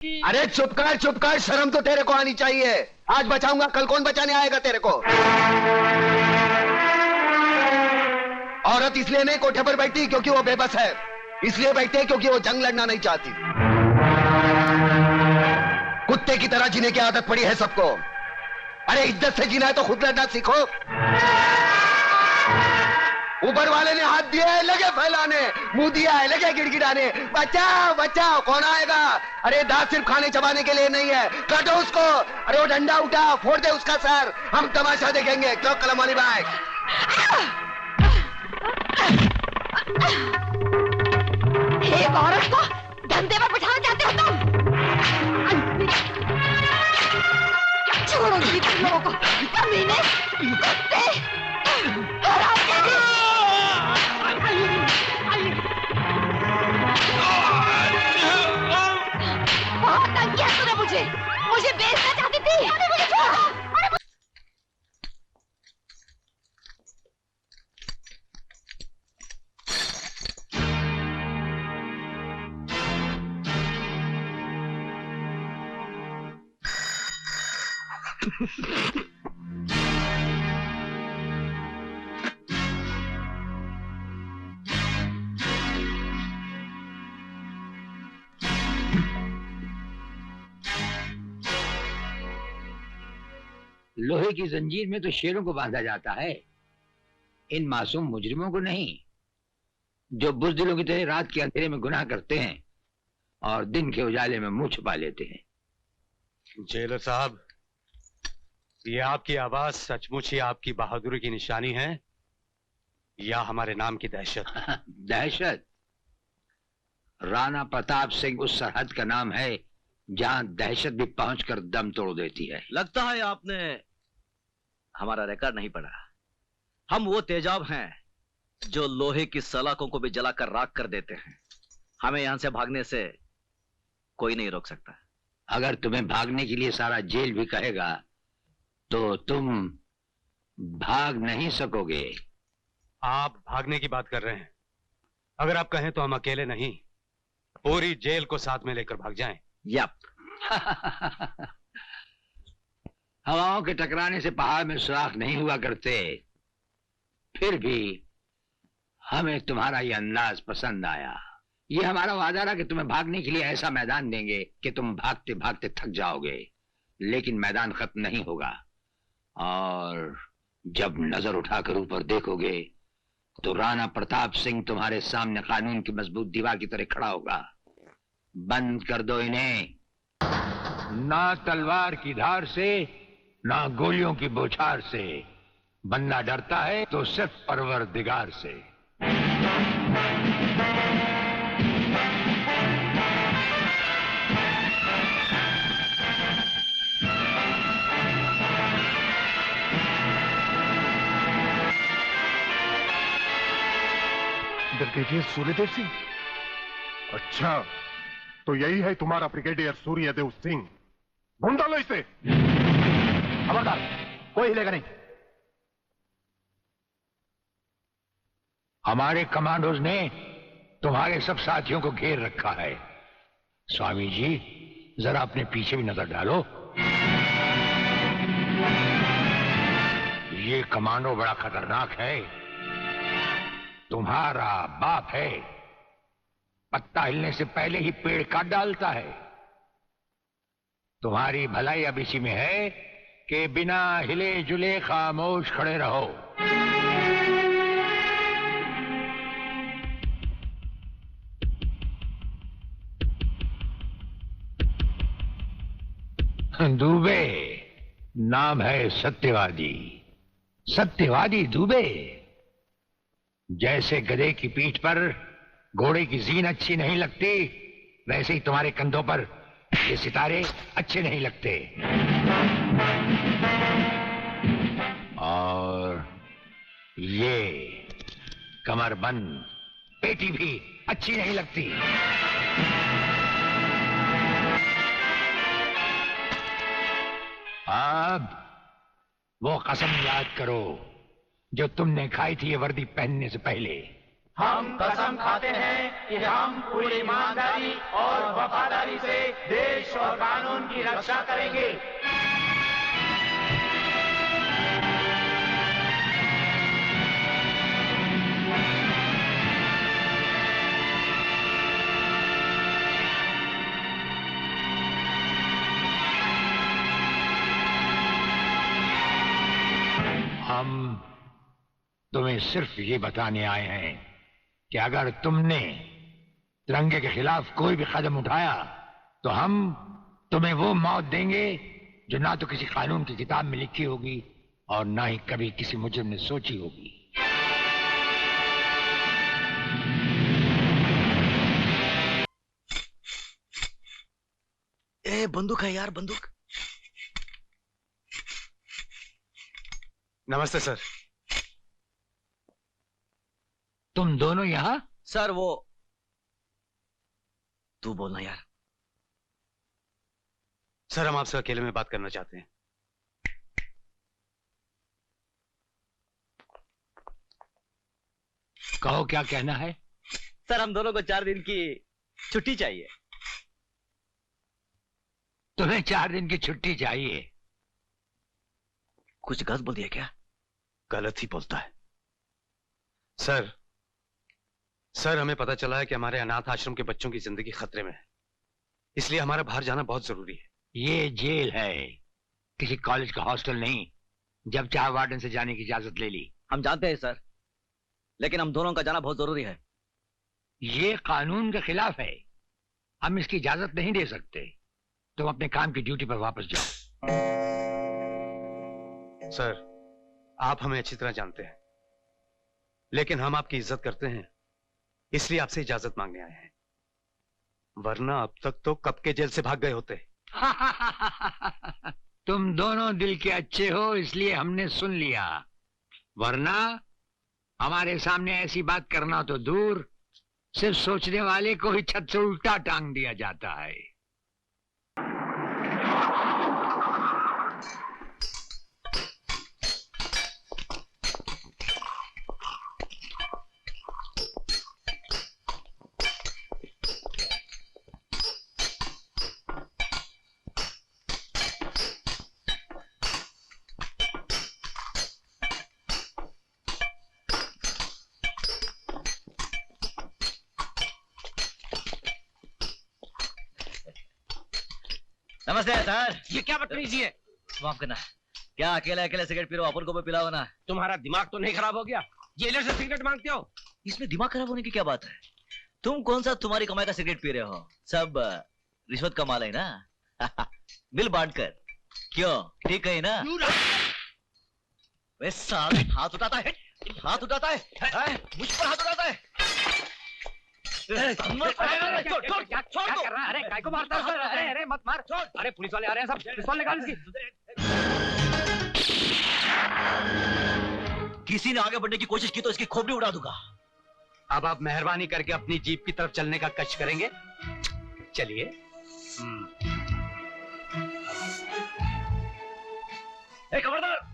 अरे चुप कर, शर्म तो तेरे को आनी चाहिए। आज बचाऊंगा, कल कौन बचाने आएगा तेरे को? औरत इसलिए नहीं कोठे पर बैठती क्योंकि वो बेबस है, इसलिए बैठती है क्योंकि वो जंग लड़ना नहीं चाहती। कुत्ते की तरह जीने की आदत पड़ी है सबको। अरे इज्जत से जीना है तो खुद लड़ना सीखो। ऊपर वाले ने हाथ दिया है, लगे फैलाने, मुंह दिया है, लगे गिड़गिड़ाने, बचाओ बचाओ। कौन आएगा? अरे दांत सिर्फ खाने चबाने के लिए नहीं है, काटो उसको। अरे वो डंडा उठा, फोड़ दे उसका सर, हम तमाशा देखेंगे। क्यों कलमौली भाई? एक औरत को धंधे पर बिठाना चाहते हो तुम? छोड़ो जी तुम लोगों को, कमीने, कुत्ते, बहुत तंग किया तूने मुझे बेचना चाहती थी। मुझे छोड़ो। लोहे की जंजीर में तो शेरों को बांधा जाता है, इन मासूम मुजरिमों को नहीं, जो बुज़दिलों की तरह रात के अंधेरे में गुनाह करते हैं और दिन के उजाले में मुंह छुपा लेते हैं। जेलर साहब, ये आपकी आवाज सचमुच ही आपकी बहादुरी की निशानी है या हमारे नाम की दहशत? दहशत? राणा प्रताप सिंह उस सरहद का नाम है जहां दहशत भी पहुंचकर दम तोड़ देती है। लगता है आपने हमारा रिकॉर्ड नहीं पढ़ा। हम वो तेजाब हैं जो लोहे की सलाखों को भी जलाकर राख कर देते हैं। हमें यहां से भागने से कोई नहीं रोक सकता। अगर तुम्हें भागने के लिए सारा जेल भी कहेगा तो तुम भाग नहीं सकोगे। आप भागने की बात कर रहे हैं? अगर आप कहें तो हम अकेले नहीं, पूरी जेल को साथ में लेकर भाग जाएं। यप। हवाओं के टकराने से पहाड़ में सुराख नहीं हुआ करते, फिर भी हमें तुम्हारा यह अंदाज पसंद आया। ये हमारा वादा रहा कि तुम्हें भागने के लिए ऐसा मैदान देंगे कि तुम भागते भागते थक जाओगे, लेकिन मैदान खत्म नहीं होगा। और जब नजर उठाकर ऊपर देखोगे तो राणा प्रताप सिंह तुम्हारे सामने कानून की मजबूत दीवार की तरह खड़ा होगा। बंद कर दो इन्हें। ना तलवार की धार से, ना गोलियों की बौछार से। बंदा डरता है तो सिर्फ परवरदिगार से। ब्रिगेडियर सूर्यदेव सिंह? अच्छा, तो यही है तुम्हारा ब्रिगेडियर सूर्यदेव सिंह। ढूंढ डालो इसे। खबरदार, कोई हिलेगा नहीं। हमारे कमांडोज ने तुम्हारे सब साथियों को घेर रखा है। स्वामी जी, जरा अपने पीछे भी नजर डालो। ये कमांडो बड़ा खतरनाक है। तुम्हारा बाप है, पत्ता हिलने से पहले ही पेड़ काट डालता है। तुम्हारी भलाई अब इसी में है कि बिना हिले जुले खामोश खड़े रहो। दुबे नाम है सत्यवादी। सत्यवादी दुबे। जैसे गधे की पीठ पर घोड़े की जीन अच्छी नहीं लगती, वैसे ही तुम्हारे कंधों पर ये सितारे अच्छे नहीं लगते। और ये कमरबंद पेटी भी अच्छी नहीं लगती। अब वो कसम याद करो जो तुमने खाई थी ये वर्दी पहनने से पहले। हम कसम खाते हैं कि हम पूरी ईमानदारी और वफादारी से देश और कानून की रक्षा करेंगे। हम तुम्हें सिर्फ ये बताने आए हैं कि अगर तुमने तिरंगे के खिलाफ कोई भी कदम उठाया तो हम तुम्हें वो मौत देंगे जो ना तो किसी कानून की किताब में लिखी होगी और ना ही कभी किसी मुजरिम ने सोची होगी। ए, बंदूक है यार, बंदूक। नमस्ते सर। तुम दोनों यहां? सर वो तू बोलना यार। सर हम आपसे अकेले में बात करना चाहते हैं। कहो क्या कहना है। सर हम दोनों को 4 दिन की छुट्टी चाहिए। तुम्हें 4 दिन की छुट्टी चाहिए? कुछ गलत बोल दिया क्या? गलत ही बोलता है सर हमें पता चला है कि हमारे अनाथ आश्रम के बच्चों की जिंदगी खतरे में है, इसलिए हमारा बाहर जाना बहुत जरूरी है। ये जेल है, किसी कॉलेज का हॉस्टल नहीं। जब चाह वार्डन से जाने की इजाजत ले ली। हम जानते हैं सर, लेकिन हम दोनों का जाना बहुत जरूरी है। ये कानून के खिलाफ है, हम इसकी इजाजत नहीं दे सकते। तुम अपने काम की ड्यूटी पर वापस जाओ। सर आप हमें अच्छी तरह जानते हैं, लेकिन हम आपकी इज्जत करते हैं, इसलिए आपसे इजाजत मांगने आए हैं। वरना अब तक तो कब के जेल से भाग गए होते। तुम दोनों दिल के अच्छे हो इसलिए हमने सुन लिया, वरना हमारे सामने ऐसी बात करना तो दूर, सिर्फ सोचने वाले को ही छत से उल्टा टांग दिया जाता है। नमस्ते सर। ये क्या बदतमीजी है? माफ करना। क्या अकेले अकेले सिगरेट पी रहे हो? अपन को भी पिलाओ ना। तुम्हारा दिमाग तो नहीं खराब हो गया? जेलर से सिगरेट मांगते हो? इसमें दिमाग खराब होने की क्या बात है? तुम कौन सा तुम्हारी कमाई का सिगरेट पी रहे हो? सब रिश्वत का माल है ना। बिल बांट कर। क्यों, ठीक है ना? वे साले हाथ उठाता है, हाथ उठाता है, मुझ पर हाथ उठाता है। छोड़ दो। अरे काय को मारता है? अरे मत मार। अरे पुलिस वाले आ रहे हैं, सब पिस्तौल निकाल इसकी। किसी ने आगे बढ़ने की कोशिश की तो इसकी खोपड़ी उड़ा दूंगा। अब आप मेहरबानी करके अपनी जीप की तरफ चलने का कष्ट करेंगे? चलिए। खबरदार।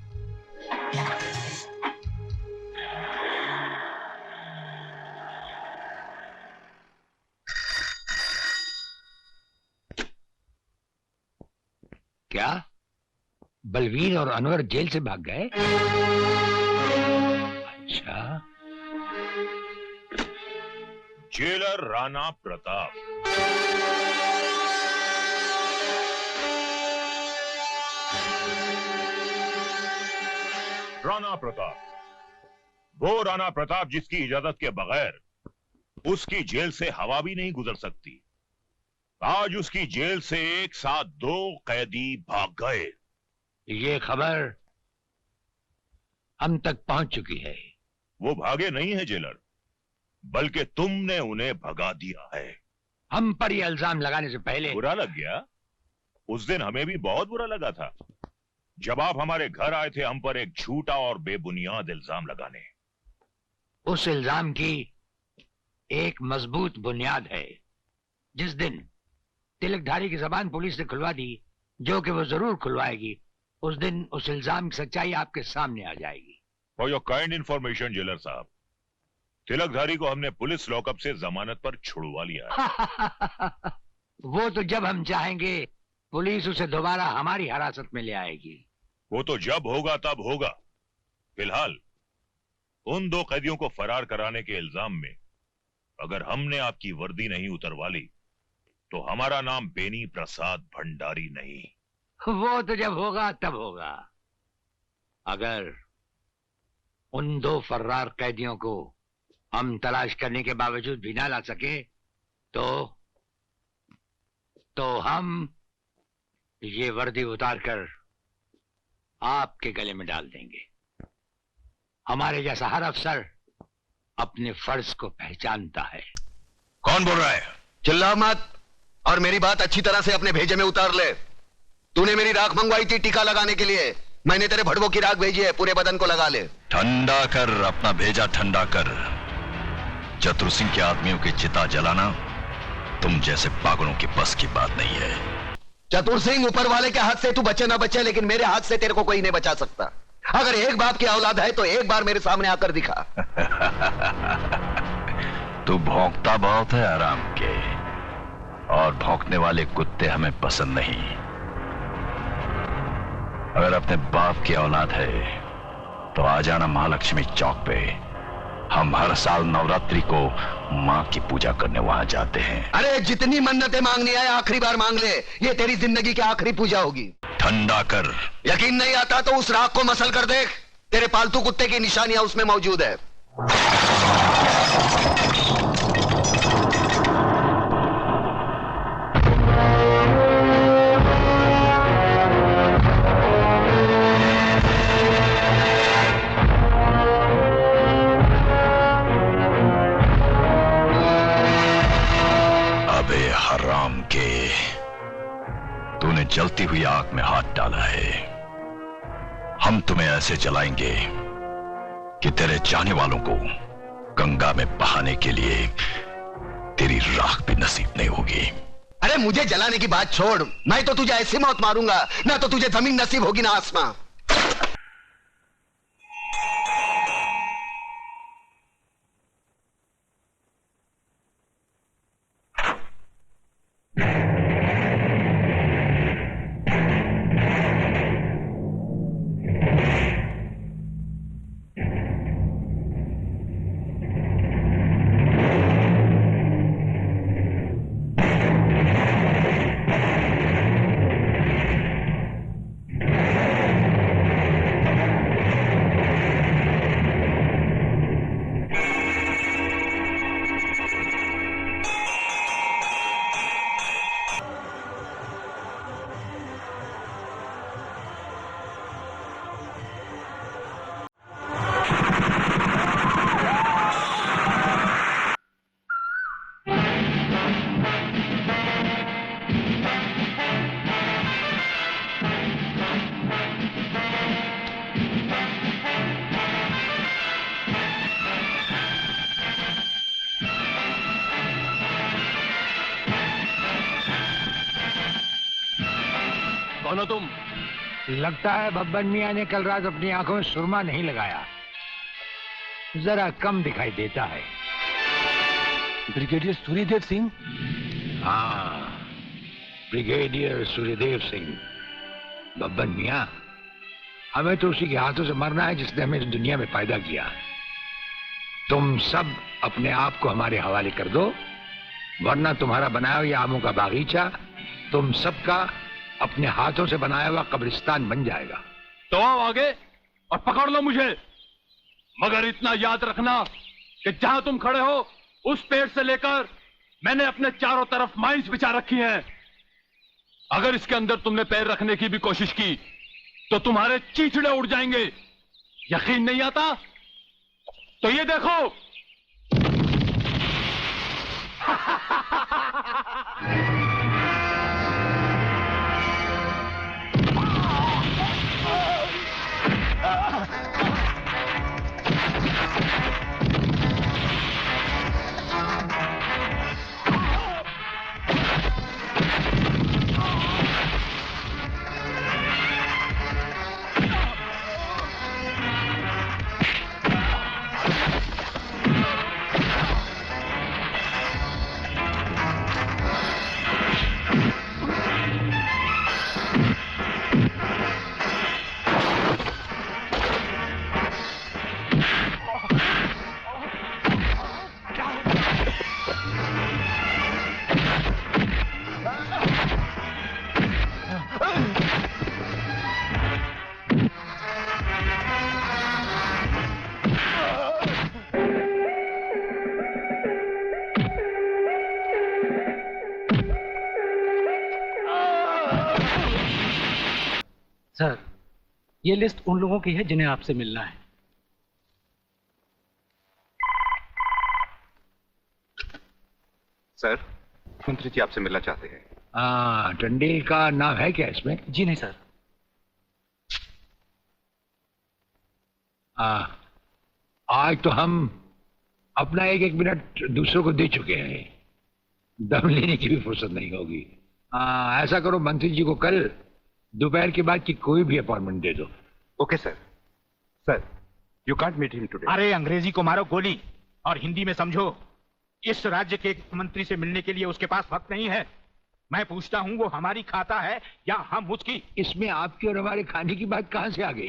क्या बलवीर और अनवर जेल से भाग गए? अच्छा। जेलर राणा प्रताप। राणा प्रताप, वो राणा प्रताप जिसकी इजाजत के बगैर उसकी जेल से हवा भी नहीं गुजर सकती। आज उसकी जेल से एक साथ 2 कैदी भाग गए। ये खबर हम तक पहुंच चुकी है। वो भागे नहीं है जेलर, बल्कि तुमने उन्हें भगा दिया है। हम पर यह इल्जाम लगाने से पहले बुरा लग गया? उस दिन हमें भी बहुत बुरा लगा था जब आप हमारे घर आए थे हम पर एक झूठा और बेबुनियाद इल्जाम लगाने। उस इल्जाम की एक मजबूत बुनियाद है। जिस दिन तिलकधारी की जबान पुलिस ने खुलवा दी, जो कि वो जरूर खुलवाएगी, उस दिन उस इल्जाम की सच्चाई आपके सामने आ जाएगी। For your kind information jailer साहब, तिलकधारी को हमने पुलिस लॉकअप से जमानत पर छुड़वा लिया है। वो तो जब हम चाहेंगे पुलिस उसे दोबारा हमारी हिरासत में ले आएगी। वो तो जब होगा तब होगा। फिलहाल उन 2 कैदियों को फरार कराने के इल्जाम में अगर हमने आपकी वर्दी नहीं उतरवा ली तो हमारा नाम बेनी प्रसाद भंडारी नहीं। वो तो जब होगा तब होगा। अगर उन 2 फर्रार कैदियों को हम तलाश करने के बावजूद भी ना ला सके तो हम ये वर्दी उतारकर आपके गले में डाल देंगे। हमारे जैसा हर अफसर अपने फर्ज को पहचानता है। कौन बोल रहा है? चिल्ला मत और मेरी बात अच्छी तरह से अपने भेजे में उतार ले। तूने मेरी राख मंगवाई थी टीका लगाने के लिए, मैंने तेरे भड़वों की राख भेजी है, पूरे बदन को लगा ले। ठंडा कर अपना भेजा, ठंडा कर। चतुर सिंह के आदमियों की चिता जलाना तुम जैसे पागलों की बस की बात नहीं है। चतुर सिंह, ऊपर वाले के हाथ से तू बचे ना बचे, लेकिन मेरे हाथ से तेरे को कोई नहीं बचा सकता। अगर एक बाप की औलाद है तो एक बार मेरे सामने आकर दिखा। तू भौंकता बहुत है आराम के, और भौंकने वाले कुत्ते हमें पसंद नहीं। अगर अपने बाप की औलाद है तो आ जाना महालक्ष्मी चौक पे। हम हर साल नवरात्रि को माँ की पूजा करने वहां जाते हैं। अरे जितनी मन्नतें मांगनी है आखिरी बार मांग ले, ये तेरी जिंदगी की आखिरी पूजा होगी। ठंडा कर। यकीन नहीं आता तो उस राख को मसल कर देख, तेरे पालतू कुत्ते की निशानियां उसमें मौजूद है। हराम के, तूने जलती हुई आग में हाथ डाला है। हम तुम्हें ऐसे जलाएंगे कि तेरे चाहने वालों को गंगा में बहाने के लिए तेरी राख भी नसीब नहीं होगी। अरे मुझे जलाने की बात छोड़, मैं तो तुझे ऐसी मौत मारूंगा ना तो तुझे जमीन नसीब होगी ना आसमां। कौन हो तुम? लगता है बब्बन मियां ने कल रात अपनी आंखों में सुरमा नहीं लगाया, जरा कम दिखाई देता है। ब्रिगेडियर सूर्यदेव सिंह? हाँ, ब्रिगेडियर सूर्यदेव सिंह। बब्बन मियां, हमें तो उसी के हाथों से मरना है जिसने हमें इस दुनिया में पैदा किया। तुम सब अपने आप को हमारे हवाले कर दो, वरना तुम्हारा बनाया हुआ आमों का बागीचा तुम सबका अपने हाथों से बनाया हुआ कब्रिस्तान बन जाएगा। तो आओ आगे और पकड़ लो मुझे, मगर इतना याद रखना कि जहां तुम खड़े हो उस पेड़ से लेकर मैंने अपने चारों तरफ माइंस बिछा रखी हैं। अगर इसके अंदर तुमने पैर रखने की भी कोशिश की तो तुम्हारे चींचड़े उड़ जाएंगे। यकीन नहीं आता तो ये देखो। सर, ये लिस्ट उन लोगों की है जिन्हें आपसे मिलना है। सर, मंत्री जी आपसे मिलना चाहते हैं। टंडेल का नाम है क्या इसमें? जी नहीं सर। आज तो हम अपना एक एक मिनट दूसरों को दे चुके हैं, दम लेने की भी फुर्सत नहीं होगी। ऐसा करो, मंत्री जी को कल दोपहर के बाद की कोई भी अपॉइंटमेंट दे दो। Okay sir. Sir, you can't meet him today. अरे अंग्रेजी को मारो गोली और हिंदी में समझो। इस राज्य के मंत्री से मिलने के लिए उसके पास वक्त नहीं है। मैं पूछता हूँ वो हमारी खाता है या हम उसकी? इसमें आपकी और हमारे खाने की बात कहां से आ गई?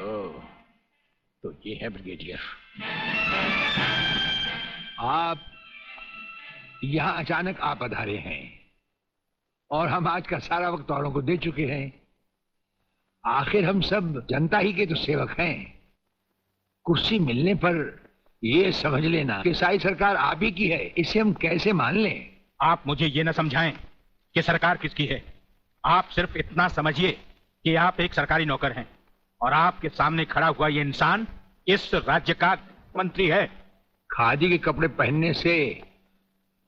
ओह, तो ये है ब्रिगेडियर। आप यहां अचानक आ पधारे हैं और हम आज का सारा वक्त औरों को दे चुके हैं। आखिर हम सब जनता ही के तो सेवक हैं। कुर्सी मिलने पर ये समझ लेना कि सारी सरकार आप ही की है, इसे हम कैसे मान लें? आप मुझे ये न समझाएं कि सरकार किसकी है। आप सिर्फ इतना समझिए कि आप एक सरकारी नौकर हैं और आपके सामने खड़ा हुआ ये इंसान इस राज्य का मंत्री है। खादी के कपड़े पहनने से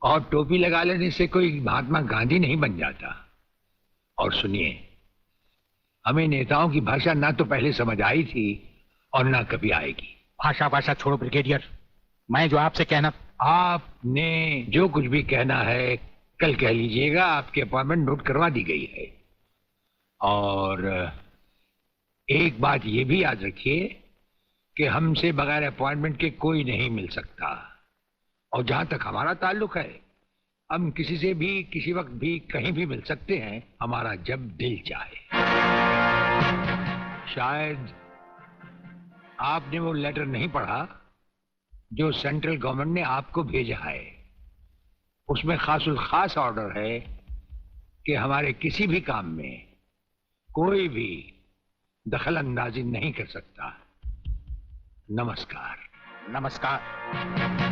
और टोपी लगा लेने से कोई महात्मा गांधी नहीं बन जाता। और सुनिए, हमें नेताओं की भाषा ना तो पहले समझ आई थी और ना कभी आएगी। भाषा छोड़ो ब्रिगेडियर, मैं जो आपसे कहना। आपने जो कुछ भी कहना है कल कह लीजिएगा। आपकी अपॉइंटमेंट नोट करवा दी गई है। और एक बात ये भी याद रखिए कि हमसे बगैर अपॉइंटमेंट के कोई नहीं मिल सकता। और जहां तक हमारा ताल्लुक है, हम किसी से भी किसी वक्त भी कहीं भी मिल सकते हैं, हमारा जब दिल चाहे। शायद आपने वो लेटर नहीं पढ़ा जो सेंट्रल गवर्नमेंट ने आपको भेजा है। उसमें खासुल खास ऑर्डर है कि हमारे किसी भी काम में कोई भी दखल अंदाजी नहीं कर सकता। नमस्कार। नमस्कार।